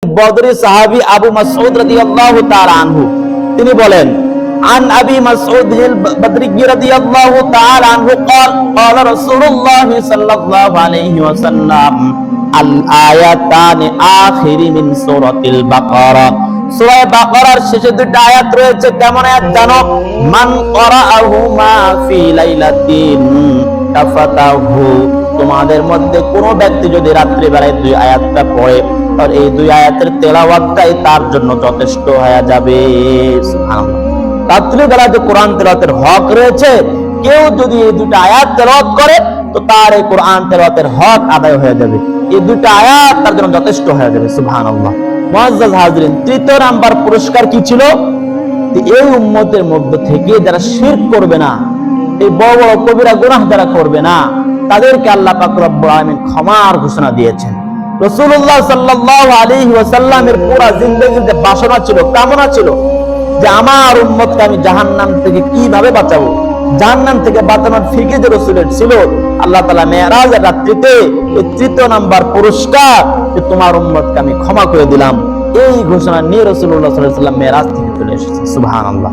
বদরি সাহাবী আবু মাসউদ রাদিয়াল্লাহু তাআলা আনহু তিনি বলেন عن أبي مسعود البدري رضي الله تعالى عنه قال قال رسول الله صلى الله عليه وسلم الآيتان آخر من سورة البقرة সূরা বাকারার শেষে দুটো আয়াত রয়েছে কেমন আয়াত জানো মান ক্বারাআহুমা ফি লাইলাতিন কাফাতাহু তোমাদের মধ্যে কোন ব্যক্তি যদি রাত্রি বেলায় দুই আয়াতটা পড়ে আর এই দুই আয়াতের তেলাওয়াতটাই তার জন্য যথেষ্ট হয়ে যাবে সুবহানাল্লাহ রাত্রি বেলা যে কোরআন তেলাওয়াতের হক রয়েছে কেউ যদি এই দুটো আয়াত তেলাওয়াত করে তো তার এই কোরআন তেলাওয়াতের হক আদায় হয়ে যাবে এই দুটো আয়াত তার জন্য যথেষ্ট হয়ে যাবে সুবহানাল্লাহ মুআজ্জাজ হাজরিন তৃতীয় নাম্বার পুরস্কার কি ছিল এই উম্মতের মধ্যে থেকে যারা শিরক করবে না এই বড় বড় কবিরা গুনাহ যারা করবে না তাদেরকে আল্লাহ পাক রব্বুল আলামিন ক্ষমার ঘোষণা দিয়েছেন রাসূলুল্লাহ সাল্লাল্লাহু আলাইহি ওয়াসাল্লামের পুরো জিন্দেগিতে বাসনা ছিল কামনা ছিল যে আমার উম্মতকে আমি জাহান্নাম থেকে কিভাবে বাঁচাবো জাহান্নাম থেকে বাঁচানোর ফিকির যে রাসূলের ছিল আল্লাহ তাআলা মেরাজের রাত্রিতে এই তৃতীয় নাম্বার পুরস্কার যে তোমার উম্মতকে আমি ক্ষমা করে দিলাম এই ঘোষণা নিয়ে রাসূলুল্লাহ সাল্লাল্লাহু আলাইহি ওয়াসাল্লাম মেরাজ থেকে চলে এসেছেন সুবহানাল্লাহ